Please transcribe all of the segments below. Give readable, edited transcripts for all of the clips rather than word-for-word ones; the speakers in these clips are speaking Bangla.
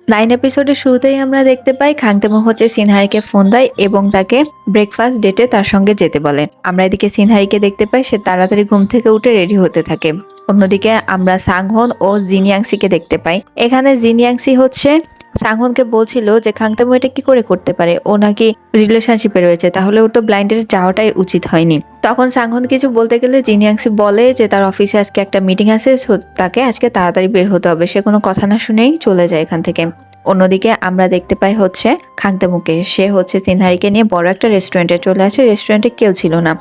এপিসোডের শুরুতেই আমরা দেখতে পাই খাংতেমু হচ্ছে সিনহারিকে ফোন দেয় এবং তাকে ব্রেকফাস্ট ডেটে তার সঙ্গে যেতে বলে। আমরা এদিকে সিনহারিকে দেখতে পাই সে তাড়াতাড়ি ঘুম থেকে উঠে রেডি হতে থাকে। অন্যদিকে আমরা সাংহন ও জিনিয়াংসিকে দেখতে পাই। এখানে জিনিয়াংসি হচ্ছে সাংহনকে বলছিল যে খাংতেমু এটা কি করে করতে পারে, ও নাকি রিলেশনশিপে রয়েছে, তাহলে ওর তো ব্লাইন্ড ডেটে যাওয়াটাই উচিত হয়নি। তখন সাংহন কিছু বলতে গেলে জিনিয়াংসি বলে যে তার অফিসে আজকে একটা মিটিং আছে, তাকে আজকে তাড়াতাড়ি বের হতে হবে। সে কোনো কথা না শুনেই চলে যায় এখান থেকে। অন্যদিকে আমরা দেখতে পাই হচ্ছে খাংতেমুকে, সে হচ্ছে সিনহারিকে নিয়ে বড় একটা রেস্টুরেন্টে চলে আসে। রেস্টুরেন্টে কেউ ছিল না,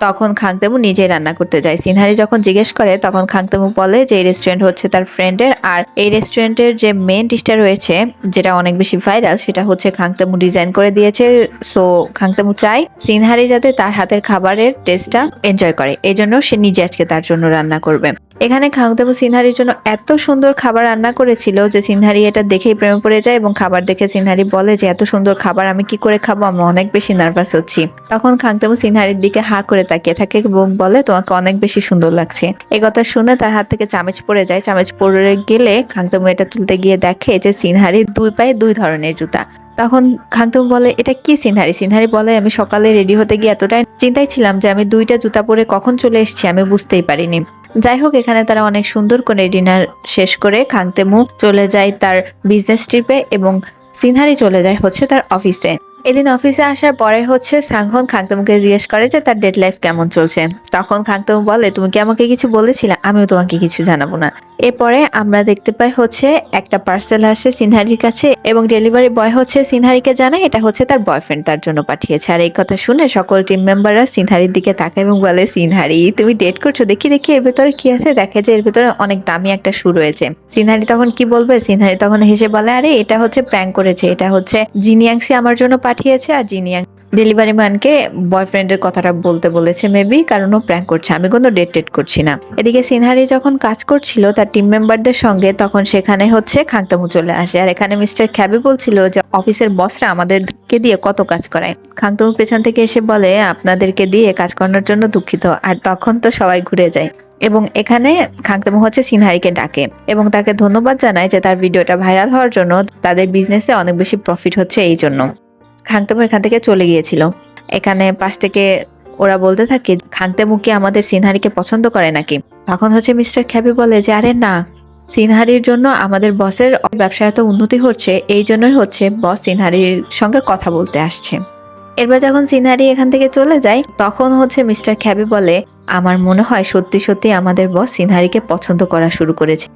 তখন খাংতেমু নিজেই রান্না করতে যায়। সিনহারি যখন জিজ্ঞেস করে তখন খাংতেমু বলে যে এই রেস্টুরেন্ট হচ্ছে তার ফ্রেন্ডের, আর এই রেস্টুরেন্টের যে মেন ডিশটা রয়েছে যেটা অনেক বেশি ভাইরাল সেটা হচ্ছে খাংতেমু ডিজাইন করে দিয়েছে। সো খাংতেমু চায় সিনহারি যাতে তার হাতের খাবারের টেস্টটা এনজয় করে, এই জন্য সে নিজে আজকে তার জন্য রান্না করবে। এখানে খাংতেমু সিনহারির জন্য এত সুন্দর খাবার রান্না করেছিল যে সিনহারি এটা দেখেই প্রেমে পড়ে যায় এবং খাবার দেখে সিনহারি বলে যে এত সুন্দর খাবার আমি কি করে খাবো, আমি অনেক বেশি নার্ভাস হচ্ছি। তখন খাংতেমু সিনহারির দিকে হা করে তাকিয়ে থাকে এবং বলে তোমাকে অনেক বেশি সুন্দর লাগছে। এই কথা শুনে তার হাত থেকে চামচ পড়ে যায়। চামচ পড়ে গেলে খাংতেমু এটা তুলতে গিয়ে দেখে যে সিনহারির দুই পায়ে দুই ধরনের জুতা। তখন খাংতেমু বলে এটা কি সিনহারি? সিনহারি বলে আমি সকালে রেডি হতে গিয়ে এতটাই চিন্তায় ছিলাম যে আমি দুইটা জুতা পরে কখন চলে এসেছি আমি বুঝতেই পারিনি। যাই হোক, এখানে তারা অনেক সুন্দর করে ডিনার শেষ করে খাংতেমু চলে যায় তার বিজনেস ট্রিপে এবং সিনহারি চলে যায় হচ্ছে তার অফিসে। এদিন অফিসে আসার পরে হচ্ছে সাংহন খাংতেমুকে জিজ্ঞেস করে যে তার ডেট লাইফ কেমন চলছে। তখন খাংতেমু বলে তুমি কি আমাকে কিছু বলেছিলে, আমিও তোমাকে কিছু জানাবো না। এরপরে আমরা দেখতে পাই হচ্ছে একটা পার্সেল আসে সিনহারির কাছে এবং ডেলিভারি বয় হচ্ছে সিনহারিকে জানায় এটা হচ্ছে তার বয়ফ্রেন্ড তার জন্য পাঠিয়েছে। আর এই কথা শুনে সকল টিম মেম্বাররা সিনহারির দিকে তাকায় এবং বলে সিনহারি তুমি ডেট করছো, দেখি দেখি এর ভেতরে কি আছে। দেখে যে এর ভেতরে অনেক দামি একটা শু রয়েছে। সিনহারি তখন কি বলবে, সিনহারি তখন হেসে বলে আরে এটা হচ্ছে প্র্যাঙ্ক করেছে, এটা হচ্ছে জিনিয়াংসি আমার জন্য পাঠিয়েছে আর ডেলিভারি ম্যানকে বয়ফ্রেন্ডের কথাটা বলতে বলেছে মেবি, কারণ ও প্র্যাঙ্ক করছে, আমি কোনো ডেট করছি না। এদিকে সিনহারি যখন কাজ করছিল তার টিম মেম্বারদের সঙ্গে তখন সেখানে হচ্ছে খাংতেমু চলে আসে। আর এখানে মিস্টার খ্যাবি বলছিল যে অফিসের বসরা আমাদেরকে দিয়ে কত কাজ করায়। খাংতেমু পেছন থেকে এসে বলে আপনাদেরকে দিয়ে কাজ করানোর জন্য দুঃখিত। আর তখন তো সবাই ঘুরে যায় এবং এখানে খাংতেমু হচ্ছে সিনহারিকে ডাকে এবং তাকে ধন্যবাদ জানায় যে তার ভিডিওটা ভাইরাল হওয়ার জন্য তাদের বিজনেসে অনেক বেশি প্রফিট হচ্ছে এই জন্য। খাংতেমু এখান থেকে চলে গিয়েছিল। এখানে পাশ থেকে ওরা বলতে থাকে খাংতেমু কি আমাদের সিনহারিকে পছন্দ করে নাকি। তখন হচ্ছে মিস্টার খ্যাবি বলে যে আরে না, সিনহারির জন্য আমাদের বসের ব্যবসায় এত উন্নতি হচ্ছে, এই জন্যই হচ্ছে বস সিনহারির সঙ্গে কথা বলতে আসছে। এরপর যখন সিনহারি এখান থেকে চলে যায় তখন হচ্ছে মিস্টার খ্যাবি বলে আমার মনে হয় সত্যি সত্যি আমাদের বস সিনহারিকে পছন্দ করা শুরু করেছে।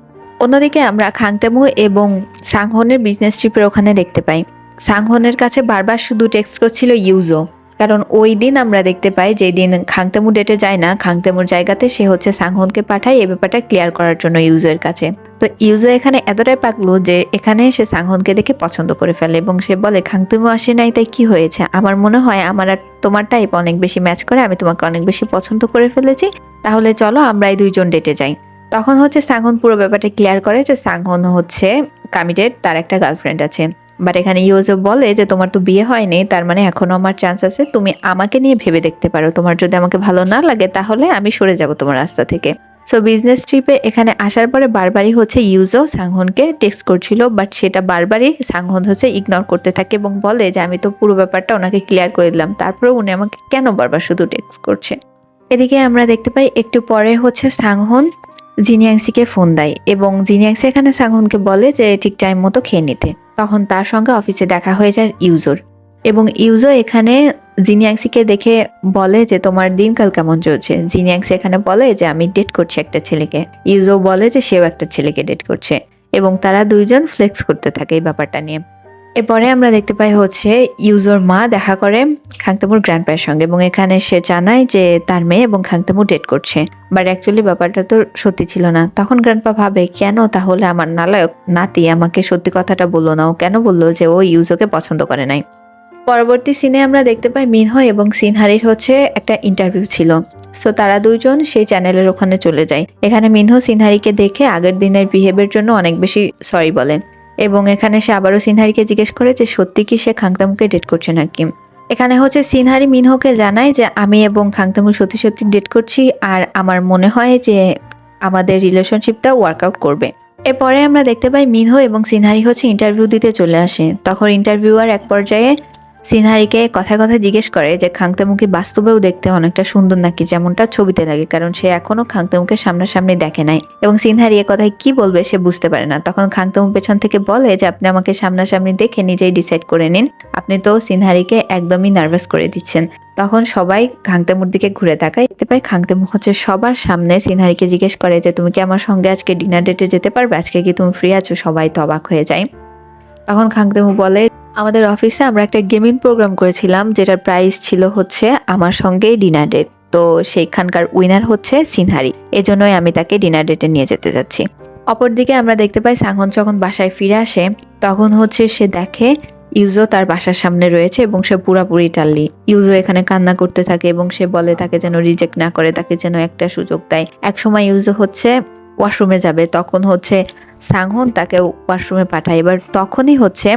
অন্যদিকে আমরা খাংতেমু এবং সাংহনের বিজনেস ট্রিপের ওখানে দেখতে পাই সাংহনের কাছে বারবার শুধু টেক্সট করছিল ইউজো, কারণ ওই দিন আমরা দেখতে পাই যে দিন খাংতেমু ডেটে যায় না, খাংতেমুর জায়গাতে সে হচ্ছে সাংহনকে পাঠায় এই ব্যাপারটা ক্লিয়ার করার জন্য ইউজোর কাছে। তো ইউজো এখানে এতটাই পাগলু যে এখানে সে সাংহনকে দেখে পছন্দ করে ফেলে এবং সে বলে খাংতেমু আসে নাই তাই কি হয়েছে, আমার মনে হয় আমার আর তোমার টাইপ অনেক বেশি ম্যাচ করে, আমি তোমাকে অনেক বেশি পছন্দ করে ফেলেছি, তাহলে চলো আমরা এই দুইজন ডেটে যাই। তখন হচ্ছে সাংহন পুরো ব্যাপারটা ক্লিয়ার করে যে সাংহন হচ্ছে কমিটেড, তার একটা গার্লফ্রেন্ড আছে। বাট এখানে ইউজো বলে যে তোমার তো বিয়ে হয়নি, তার মানে এখনো আমার চান্স আছে, তুমি আমাকে নিয়ে ভেবে দেখতে পারো, তোমার যদি আমাকে ভালো না লাগে তাহলে আমি সরে যাব তোমার রাস্তা থেকে। সো বিজনেস ট্রিপে এখানে আসার পরে বারবারই হচ্ছে ইউজো সাংহনকে টেক্সট করছিল, বাট সেটা বারবারই সাংহন হচ্ছে ইগনোর করতে থাকে এবং বলে যে আমি তো পুরো ব্যাপারটা ওনাকে ক্লিয়ার করে দিলাম, তারপরে উনি আমাকে কেন বারবার শুধু টেক্সট করছে। এদিকে আমরা দেখতে পাই একটু পরে হচ্ছে সাংহন জিনিয়াংসিকে ফোন দেয় এবং জিনিয়াংসি এখানে সাংহনকে বলে যে ঠিক টাইম মতো খেয়ে নিতে। তখন তার সঙ্গে অফিসে দেখা হয়ে যায় ইউজোর এবং ইউজো এখানে জিনিয়াংসিকে দেখে বলে যে তোমার দিনকাল কেমন চলছে। জিনিয়াংসি এখানে বলে যে আমি ডেট করছি একটা ছেলেকে। ইউজো বলে যে সেও একটা ছেলেকে ডেট করছে এবং তারা দুইজন ফ্লেক্স করতে থাকে এই ব্যাপারটা নিয়ে। এরপরে আমরা দেখতে পাই হচ্ছে ইউজোর মা দেখা করে খাংতেমুর গ্র্যান্ডপায়ের সঙ্গে এবং এখানে সে জানায় যে তার মেয়ে এবং খাংতেমু ডেট করছে, বাট অ্যাকচুয়ালি ব্যাপারটা তো সত্যি ছিল না। তখন গ্র্যান্ডপা ভাবে কেন তাহলে আমার নালায়ক নাতি আমাকে সত্যি কথাটা বললো না, ও কেন বললো যে ও ইউজোকে পছন্দ করে নাই। পরবর্তী সিনে আমরা দেখতে পাই মিনহো এবং সিনহারির হচ্ছে একটা ইন্টারভিউ ছিল। সো তারা দুইজন সেই চ্যানেলের ওখানে চলে যায়। এখানে মিনহো সিনহারিকে দেখে আগের দিনের বিহেভের জন্য অনেক বেশি সরি বলে এবং এখানে সে আবারও সিনহারিকে জিজ্ঞেস করে যে সত্যি কি সে খাংতেমুকে ডেট করছে নাকি। এখানে হচ্ছে সিনহারি মিনহোকে জানায় যে আমি এবং খাংতেমু সত্যি সত্যি ডেট করছি আর আমার মনে হয় যে আমাদের রিলেশনশিপটা ওয়ার্কআউট করবে। এরপরে আমরা দেখতে পাই মিনহো এবং সিনহারি হচ্ছে ইন্টারভিউ দিতে চলে আসে। তখন ইন্টারভিউয়ার এক পর্যায়ে সিনহারিকে কথায় কথায় জিজ্ঞেস করে যে খাংতেমুকে বাস্তবেও দেখতে অনেকটা সুন্দর নাকি যেমনটা ছবিতে লাগে, কারণ সে এখনো খাংতেমুকে সামনাসামনি দেখে নাই এবং সিনহারি এ কথায় কি বলবে সে বুঝতে পারে না। তখন খাংতেমু পেছন থেকে বলে যে আপনি আমাকে সামনাসামনি দেখে নিজেই ডিসাইড করে নিন, আপনি তো সিনহারিকে একদমই নার্ভাস করে দিচ্ছেন। তখন সবাই খাংতেমুর দিকে ঘুরে তাকায়, দেখতে পাই খাংতেমু হচ্ছে সবার সামনে সিনহারিকে জিজ্ঞেস করে যে তুমি কি আমার সঙ্গে আজকে ডিনার ডেটে যেতে পারবে, আজকে কি তুমি ফ্রি আছো? সবাই তো অবাক হয়ে যায়। তখন খাংতেমু বলে আমাদের অফিসে আমরা একটা গেমিং প্রোগ্রাম করেছিলাম যেটার প্রাইস ছিল হচ্ছে আমার সঙ্গেই ডিনার ডেট, তো সেইখানকার উইনার হচ্ছে সিনহারি, এজন্যই আমি তাকে ডিনার ডেটে নিয়ে যেতে যাচ্ছি। অপরদিকে আমরা দেখতে পাই সাংহন যখন বাসায় ফিরে আসে তখন হচ্ছে সে দেখে ইউজো তার বাসার সামনে রয়েছে এবং সে পুরাপুরি টাল্লি। ইউজো এখানে কান্না করতে থাকে এবং সে বলে তাকে যেন রিজেক্ট না করে, তাকে যেন একটা সুযোগ দেয়। একসময় ইউজো হচ্ছে ওয়াশরুমে যাবে, তখন হচ্ছে সাংহন তাকে ওয়াশরুমে পাঠায়। এবার তখনই হচ্ছে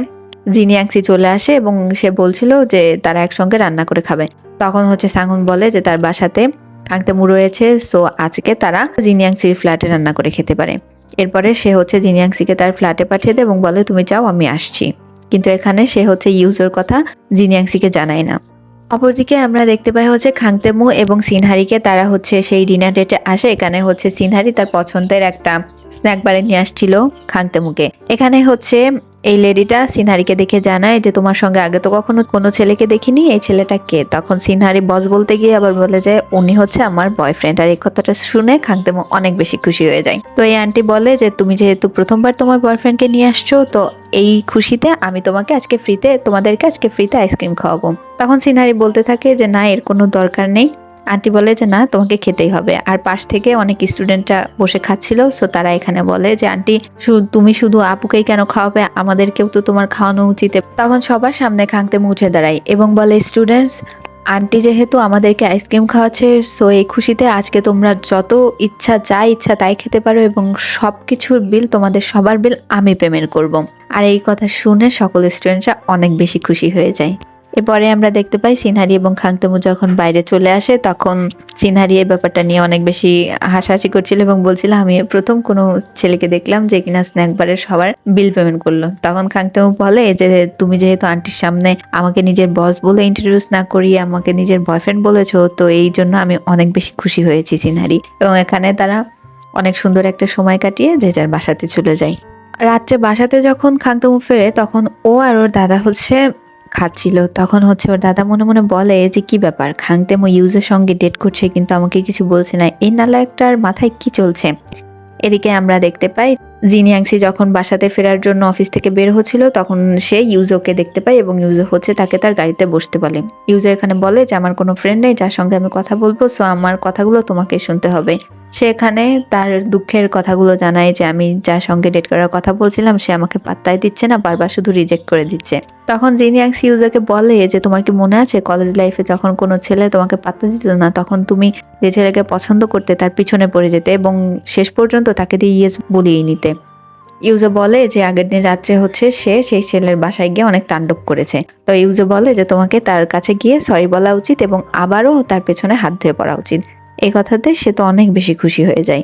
জিনিয়াংসি চলে আসে এবং সে বলছিল যে তারা একসঙ্গে রান্না করে খাবে। তখন হচ্ছে সাংহন বলে যে তার বাসাতে খাংতেমু রয়েছে, সো আজকে তারা জিনিয়াংসির ফ্ল্যাটে রান্না করে খেতে পারে। এরপরে সে হচ্ছে জিনিয়াংসিকে তার ফ্ল্যাটে পাঠিয়ে দেয় এবং বলে তুমি যাও, আমি আসছি। কিন্তু এখানে সে হচ্ছে ইউজোর কথা জিনিয়াংসিকে জানায় না। অপরদিকে আমরা দেখতে পাই হচ্ছে খাংতেমু এবং সিনহারিকে, তারা হচ্ছে সেই ডিনার ডেটে আসে। এখানে হচ্ছে সিনহারি তার পছন্দের একটা স্ন্যাক বারে নিয়ে আসছিল খাংতেমুকে। এখানে হচ্ছে এই লেডিটা সিনহারিকে দেখে জানায় যে তোমার সঙ্গে আগে তো কখনো কোনো ছেলেকে দেখিনি, এই ছেলেটা কে? তখন সিনহারি বস বলতে গিয়ে আবার বলে যে উনি হচ্ছে আমার বয়ফ্রেন্ড। আর এই কথাটা শুনে খাংতেমু অনেক বেশি খুশি হয়ে যায়। তো এই আন্টি বলে যে তুমি যেহেতু প্রথমবার তোমার বয়ফ্রেন্ডকে নিয়ে আসছো, তো এই খুশিতে আমি তোমাদেরকে আজকে ফ্রিতে আইসক্রিম খাওয়াবো। তখন সিনহারি বলতে থাকে যে না, এর কোনো দরকার নেই। আন্টি বলে যে না, তোমাকে খেতেই হবে। আর পাশ থেকে অনেক স্টুডেন্টরা বসে খাচ্ছিল, সো তারা এখানে বলে যে আন্টি তুমি শুধু আপুকেই কেন খাওয়াবে, আমাদেরকেও তো তোমার খাওয়ানো উচিত। তখন সবার সামনে খাংতেমু উঠে দাঁড়ায় এবং বলে স্টুডেন্টস, আন্টি যেহেতু আমাদেরকে আইসক্রিম খাওয়াচ্ছে, সো এই খুশিতে আজকে তোমরা যত যা ইচ্ছা তাই খেতে পারো এবং সব কিছুর বিল, তোমাদের সবার বিল আমি পেমেন্ট করব। আর এই কথা শুনে সকল স্টুডেন্টরা অনেক বেশি খুশি হয়ে যায়। এরপরে আমরা দেখতে পাই সিনহারি এবং খাংতেমু যখন বাইরে চলে আসে তখন সিনহারি এই ব্যাপারটা নিয়ে অনেক বেশি হাসাহাসি করছিল এবং বলছিল আমি প্রথম কোনো ছেলেকে দেখলাম যে কিনা স্ন্যাক বারের সবার বিল পেমেন্ট করলো। তখন খাংতেমু বলে যে তুমি যেহেতু আন্টির সামনে আমাকে নিজের বস বলে ইন্ট্রোডিউস না করিয়ে আমাকে নিজের বয়ফ্রেন্ড বলেছো, তো এই জন্য আমি অনেক বেশি খুশি হয়েছি সিনহারি। এবং এখানে তারা অনেক সুন্দর একটা সময় কাটিয়ে যে যার বাসাতে চলে যায়। রাত্রে বাসাতে যখন খাংতেমু ফেরে তখন ও আর ওর দাদা হচ্ছে খাচ্ছিল। তখন হচ্ছে ওর দাদা মনে মনে বলে যে কি ব্যাপার, খাংতেমু ইউজের সঙ্গে ডেট করছে কিন্তু আমাকে কিছু বলছে না, এই নালায়কটার মাথায় কি চলছে? এদিকে আমরা দেখতে পাই জিনিয়াংসি যখন বাসাতে ফেরার জন্য অফিস থেকে বের হচ্ছিল তখন সে ইউজোকে দেখতে পায় এবং ইউজো হচ্ছে তাকে তার গাড়িতে বসতে বলে। ইউজো এখানে বলে যে আমার কোনো ফ্রেন্ড নেই যার সঙ্গে আমি কথা বলবো, সো আমার কথাগুলো তোমাকে শুনতে হবে। সে এখানে তার দুঃখের কথাগুলো জানায় যে আমি যার সঙ্গে ডেট করার কথা বলছিলাম সে আমাকে পাত্তাই দিচ্ছে না, বারবার শুধু রিজেক্ট করে দিচ্ছে। তখন জিনিয়াংসি ইউজোকে বলে যে তোমার কি মনে আছে কলেজ লাইফে যখন কোনো ছেলে তোমাকে পাত্তা দিত না তখন তুমি যে ছেলেকে পছন্দ করতে তার পিছনে পড়ে যেতে এবং শেষ পর্যন্ত তাকে দিয়ে ইয়েস বলিয়ে নিতে। ইউজো বলে যে আগের দিন রাত্রে হচ্ছে সে সেই ছেলের বাসায় গিয়ে অনেক তাণ্ডব করেছে। তো ইউজো বলে যে তোমাকে তার কাছে গিয়ে সরি বলা উচিত এবং আবারও তার পেছনে হাত ধুয়ে পড়া উচিত। এই কথাতে সে তো অনেক বেশি খুশি হয়ে যায়।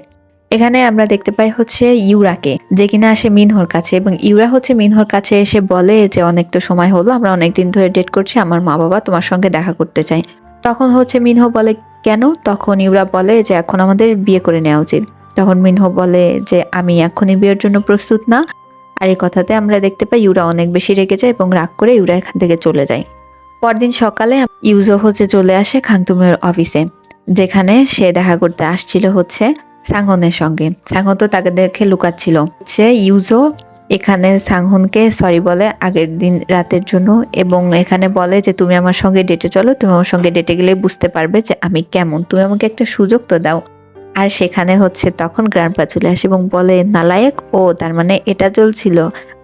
এখানে আমরা দেখতে পাই হচ্ছে ইউরাকে, যে কিনা আসে মিনহোর কাছে এবং ইউরা হচ্ছে মিনহোর কাছে এসে বলে যে অনেক তো সময় হলো, আমরা অনেকদিন ধরে ডেট করছি, আমার মা বাবা তোমার সঙ্গে দেখা করতে চাই। তখন হচ্ছে মিনহো বলে কেন? তখন ইউরা বলে যে এখন আমাদের বিয়ে করে নেওয়া উচিত। তখন মিনহো বলে যে আমি এখনই বিয়ের জন্য প্রস্তুত না। আর এই কথাতে আমরা দেখতে পাই ইউরা অনেক বেশি রেগে যায় এবং রাগ করে ইউরা এখান থেকে চলে যায়। পরদিন সকালে ইউজো হচ্ছে চলে আসে খাংতুমের অফিসে, যেখানে সে দেখা করতে আসছিল হচ্ছে সাংহনের সঙ্গে। সাংহন তো তাকে দেখে লুকাচ্ছিল। হচ্ছে ইউজো এখানে সাংহনকে সরি বলে আগের দিন রাতের জন্য এবং এখানে বলে যে তুমি আমার সঙ্গে ডেটে চলো, তুমি আমার সঙ্গে ডেটে গেলে বুঝতে পারবে যে আমি কেমন, তুমি আমাকে একটা সুযোগ তো দাও। আর সেখানে হচ্ছে তখন গ্র্যান্ডপা চলে আসে এবং বলে নালায়েক, ও তার মানে এটা চলছিল।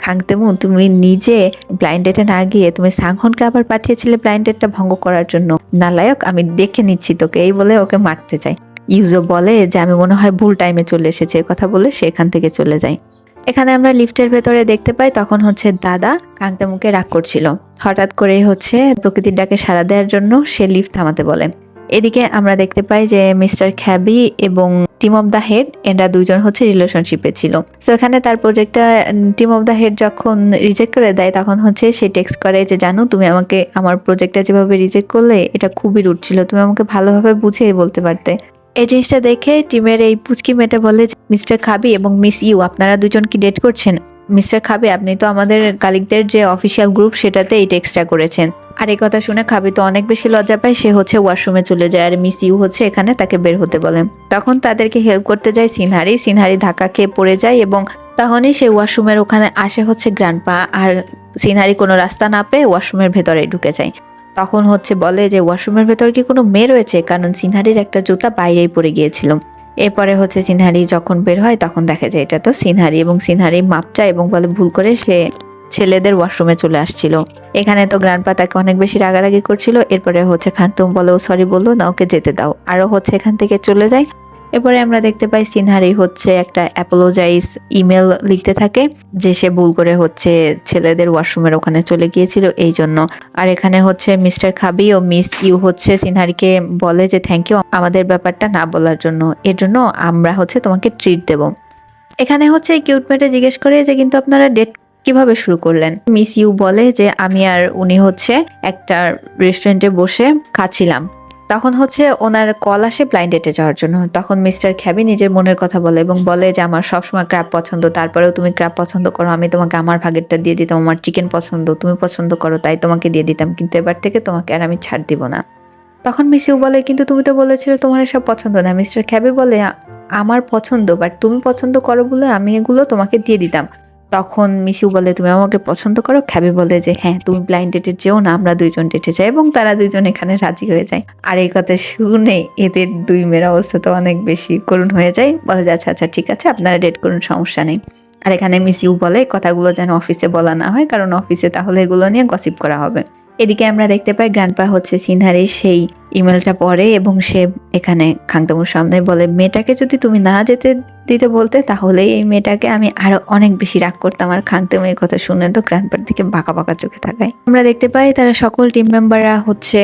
খাংতেমু তুমি নিজে ব্লাইন্ড ডেটে না গিয়ে তুমি সাংহনকে আবার পাঠিয়েছিলে ব্লাইন্ড ডেটটা ভঙ্গ করার জন্য। নালায়েক, আমি দেখে নিচ্ছি তোকে, এই বলে ওকে মারতে চাই। ইউজো বলে যে আমি মনে হয় ভুল টাইমে চলে এসেছে, কথা বলে সে এখান থেকে চলে যায়। এখানে আমরা লিফটের ভেতরে দেখতে পাই তখন হচ্ছে দাদা খাংতেমুকে রাগ করছিল। হঠাৎ করে হচ্ছে প্রকৃতির ডাকে সাড়া দেওয়ার জন্য সে লিফট থামাতে বলে এদিকে আমরা দেখতে পাই যে মিস্টার খ্যাবি এবং টিম অফ দ্য হেড এরা দুইজন হচ্ছে রিলেশনশিপে ছিল। সো এখানে তার প্রজেক্টটা টিম অফ দ্য হেড যখন রিজেক্ট করে দেয় তখন হচ্ছে সে টেক্সট করে যে জানো তুমি আমাকে আমার প্রজেক্টটা যেভাবে রিজেক্ট করলে এটা খুবই রুড ছিল, তুমি আমাকে ভালোভাবে বুঝিয়ে বলতে পারতে। এই জিনিসটা দেখে টিমের এই পুচকি মেয়েটা বলে মিস্টার খাবি এবং মিস ইউ আপনারা দুজন কি ডেট করছেন? মিস্টার খাবি আপনি তো আমাদের কালিকদের যে অফিসিয়াল গ্রুপ সেটাতে এই টেক্সটটা করেছেন। আর এই কথা শুনে খাবি তো অনেক বেশি লজ্জা পায়, সে হচ্ছে ওয়াশরুমে চলে যায় আর মিস ইউ হচ্ছে এখানে তাকে বের হতে বলে। তখন তাদেরকে হেল্প করতে যায় সিনহারি, সিনহারি ধাক্কা খেয়ে পড়ে যায় এবং তখনই সেই ওয়াশরুমের ওখানে আসে হচ্ছে গ্র্যান্ডপা, আর সিনহারি কোনো রাস্তা না পেয়ে ওয়াশরুমের ভেতরে ঢুকে যায়। তখন হচ্ছে বলে যে ওয়াশরুমের ভেতর কি কোনো মেয়ে রয়েছে, কারণ সিনহারির একটা জুতা বাইরেই পড়ে গিয়েছিল। এরপরে হচ্ছে সিনহারি যখন বের হয় তখন দেখা যায় এটা তো সিনহারি, এবং সিনহারি মাপ চায় এবং বলে ভুল করে সে ছেলেদের ওয়াশরুমে চলে আসছিল। এখানে তো গ্র্যান্ডপা তাকে অনেক বেশি রাগারাগি করছিল। এরপরে হচ্ছে খানতুম বলে ও সরি বললো না, ওকে যেতে দাও, আরো হচ্ছে এখান থেকে চলে যায়। এরপরে আমরা দেখতে পাই সিনহারি হচ্ছে একটা অ্যাপোলোজাইজ ইমেল লিখতে থাকে যে সে ভুল করে হচ্ছে ছেলেদের ওয়াশরুমের ওখানে চলে গিয়েছিল এই জন্য। আর এখানে হচ্ছে মিস্টার খাবি ও মিস ইউ হচ্ছে সিনহারিকে বলে যে থ্যাংক ইউ আমাদের ব্যাপারটা না বলার জন্য, এর জন্য আমরা হচ্ছে তোমাকে ট্রিট দেব। এখানে হচ্ছে কিউট মেয়েটা জিজ্ঞেস করে যে কিন্তু আপনারা ডেট কিভাবে শুরু করলেন? মিস ইউ বলে যে আমি আর উনি হচ্ছে একটা রেস্টুরেন্টে বসে খাচ্ছিলাম, তখন হচ্ছে ওনার কল আসে ব্লাইন্ড ডেটে যাওয়ার জন্য। তখন মিস্টার খ্যাবি নিজের মনের কথা বলে এবং বলে যে আমার সবসময় ক্র্যাব পছন্দ, তারপরেও তুমি ক্র্যাব পছন্দ করো, আমি তোমাকে আমার ভাগেরটা দিয়ে দিতাম, আমার চিকেন পছন্দ, তুমি পছন্দ করো তাই তোমাকে দিয়ে দিতাম, কিন্তু এবার থেকে তোমাকে আর আমি ছাড় দিব না। তখন মিস ইউ বলে কিন্তু তুমি তো বলেছিলে তোমার এসব পছন্দ না। মিস্টার খ্যাবি বলে আমার পছন্দ, বাট তুমি পছন্দ করো বলে আমি এগুলো তোমাকে দিয়ে দিতাম। তখন মিসিউ বলে তুমি আমাকে পছন্দ করো। খ্যাবি বলে যে হ্যাঁ তুমি ব্লাইন্ড ডেটে যেও না, আমরা দুইজন ডেটে যাই, এবং তারা দুইজন এখানে রাজি হয়ে যায়। আর এই কথা শুনে এদের দুই মেয়ের অবস্থা তো অনেক বেশি করুণ হয়ে যায়, বলে যে আচ্ছা আচ্ছা ঠিক আছে আপনারা ডেট করুন, সমস্যা নেই। আর এখানে মিসিউ বলে কথাগুলো যেন অফিসে বলা না হয়, কারণ অফিসে তাহলে এগুলো নিয়ে গসিপ করা হবে। এদিকে আমরা দেখতে পাই গ্র্যান্ডপা হচ্ছে সিনহারির সেই ইমেলটা পড়ে এবং সে এখানে খাংতামুর সামনে বলে মেয়েটাকে যদি তুমি না যেতে দিতে বলতে তাহলে এই মেয়েটাকে আমি আরো অনেক বেশি রাগ করতাম। আর খাংতামু এই কথা শুনে তো গ্র্যান্ডপার দিকে বাঁকা বাঁকা চোখে তাকায়। আমরা দেখতে পাই তারা সকল টিম মেম্বাররা হচ্ছে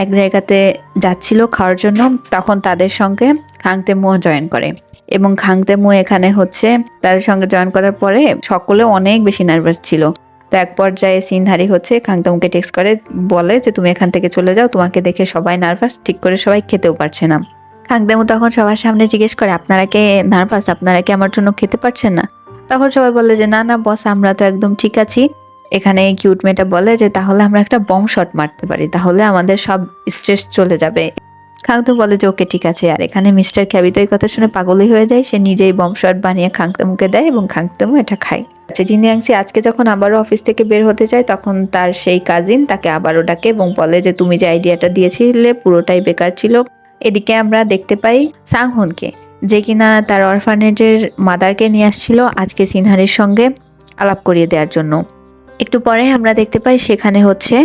এক জায়গাতে যাচ্ছিল খাওয়ার জন্য, তখন তাদের সঙ্গে খাংতামুও জয়েন করে এবং খাংতামু এখানে হচ্ছে তাদের সঙ্গে জয়েন করার পরে সকলে অনেক বেশি নার্ভাস ছিল। তো এক পর্যায়ে সিনহারি হচ্ছে খাংতামুকে টেক্সট করে বলে যে তুমি এখান থেকে চলে যাও, তোমাকে দেখে সবাই নার্ভাস, ঠিক করে সবাই খেতেও পারছে না। খাংতামু তখন সবার সামনে জিজ্ঞেস করে আপনারা কে নার্ভাস, আপনারা কি আমার জন্য খেতে পারছেন না? তখন সবাই বলে যে না না বস আমরা তো একদম ঠিক আছি। এখানে কিউট মেয়েটা বলে যে তাহলে আমরা একটা বম শট মারতে পারি, তাহলে আমাদের সব স্ট্রেস চলে যাবে। খাংতামু বলে যে ওকে ঠিক আছে। আর এখানে মিস্টার খ্যাবি তো এই কথা শুনে পাগলই হয়ে যায়, সে নিজেই বম শট বানিয়ে খাংতামুকে দেয় এবং খাংতামু এটা খায়। আচ্ছা জিনিয়াংসি আজকে যখন আবারও অফিস থেকে বের হতে যায় তখন তার সেই কাজিন তাকে আবারও ডাকে এবং বলে যে তুমি যে আইডিয়াটা দিয়েছিলে পুরোটাই বেকার ছিল। এদিকে আমরা দেখতে পাই সাংহনকে, যে কিনা তার অরফানেজের মাদারকে নিয়ে আসছিল আজকে সিনহারির সঙ্গে আলাপ করিয়ে দেওয়ার জন্য। একটু পরে আমরা দেখতে পাই সেখানে হচ্ছে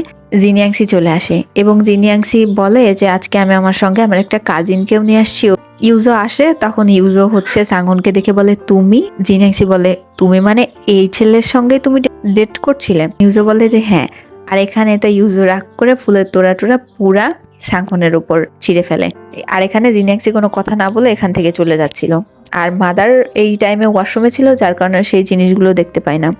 জিনিয়াংসি চলে আসে এবং জিনিয়াংসি বলে যে আজকে আমি আমার সঙ্গে আমার একটা কাজিনকেও নিয়ে আসছি। ইউজো আসে, তখন ইউজো হচ্ছে সাংহনকে দেখে বলে তুমি? জিনিয়াংসি বলে তুমি মানে এই ছেলের সঙ্গে তুমি ডেট করছিলে? ইউজো বলে যে হ্যাঁ। আর এখানে তো ইউজো রাগ করে ফুলের তোড়া টোড়া পুরা সাংহনের উপর ছিঁড়ে ফেলে। আর এখানে জিনিয়াংসি কোনো কথা না বলে এখান থেকে চলে যাচ্ছিল। আর মাদার এই টাইমে ওয়াশরুমে ছিল, যার কারণে সেই জিনিসগুলো দেখতে পায় না।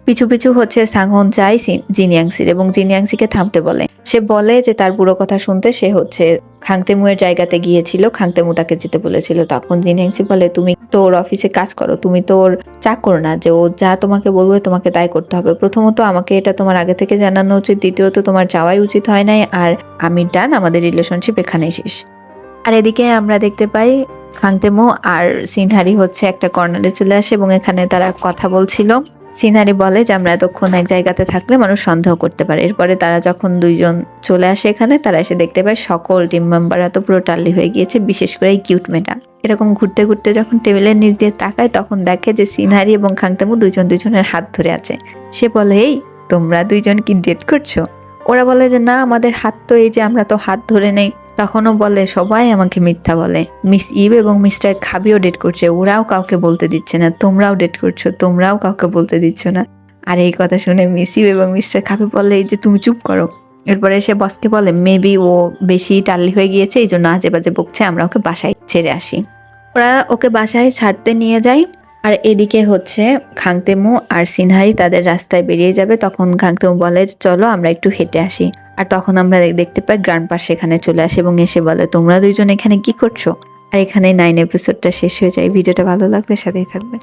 পিছু পিছু হচ্ছে সাংহন চাই জিনিয়াংসির এবং জিনিয়াংসিকে থামতে বলে। সে বলে যে তার পুরো কথা শুনতে সে হচ্ছে খাংতেমুয়ের জায়গাতে গিয়েছিল, খাংতেমু তাকে যেতে বলেছিল। তখন জিনিয়াংসি বলে তুমি তো ওর অফিসে কাজ করো, তুমি তো ওর চাকর না যে ও যা তোমাকে বলবে তোমাকে তাই করতে হবে। প্রথমত আমাকে এটা তোমার আগে থেকে জানানো উচিত, দ্বিতীয়ত তোমার যাওয়াই উচিত হয় নাই। আর আমি ডান, আমাদের রিলেশনশিপ এখানে শেষ। আর এদিকে আমরা দেখতে পাই খাংতেমু আর সিনহারি হচ্ছে একটা কর্নারে চলে আসে এবং এখানে তারা কথা বলছিল। সিনহারি বলে যে আমরা এতক্ষণ এক জায়গাতে থাকলে মানুষ সন্দেহ করতে পারে। এরপরে তারা যখন দুইজন চলে আসে এখানে, তারা এসে দেখতে পায় সকল টিম মেম্বাররা তো পুরো টাল্লি হয়ে গিয়েছে, বিশেষ করে এই কিউট মেয়েটা। এরকম ঘুরতে ঘুরতে যখন টেবিলের নিচ দিয়ে তাকায় তখন দেখে যে সিনহারি এবং খাংতেমু দুইজন দুইজনের হাত ধরে আছে। সে বলে এই তোমরা দুইজন কি ডেট করছো? ওরা বলে যে না আমাদের হাত তো এই যে আমরা তো হাত ধরে নেই। তখনও বলে সবাই আমাকে মিথ্যা বলে, মিস ইভ এবং মিস্টার খাবিও ডেট করছে, ওরাও কাউকে বলতে দিচ্ছে না, তোমরাও ডেট করছো, তোমরাও কাউকে বলতে দিচ্ছ না। আর এই কথা শুনে মিস ইভ এবং মিস্টার খাবি বলে এই যে তুমি চুপ করো, এরপরে সে বসকে বলে মেবি ও বেশি টাল্লি হয়ে গিয়েছে, এই জন্য আজে বাজে বকছে, আমরা ওকে বাসায় ছেড়ে আসি। ওরা ওকে বাসায় ছাড়তে নিয়ে যায়। আর এদিকে হচ্ছে খাংতেমু আর সিনহারি তাদের রাস্তায় বেরিয়ে যাবে। তখন খাংতেমু বলে চলো আমরা একটু হেঁটে আসি। আর তখন আমরা দেখতে পাই গ্র্যান্ডপা সেখানে চলে আসে এবং এসে বলে তোমরা দুইজন এখানে কি করছো। আর এখানে 9 এপিসোডটা শেষ হয়ে যায়। ভিডিওটা ভালো লাগলে সাথেই থাকবে।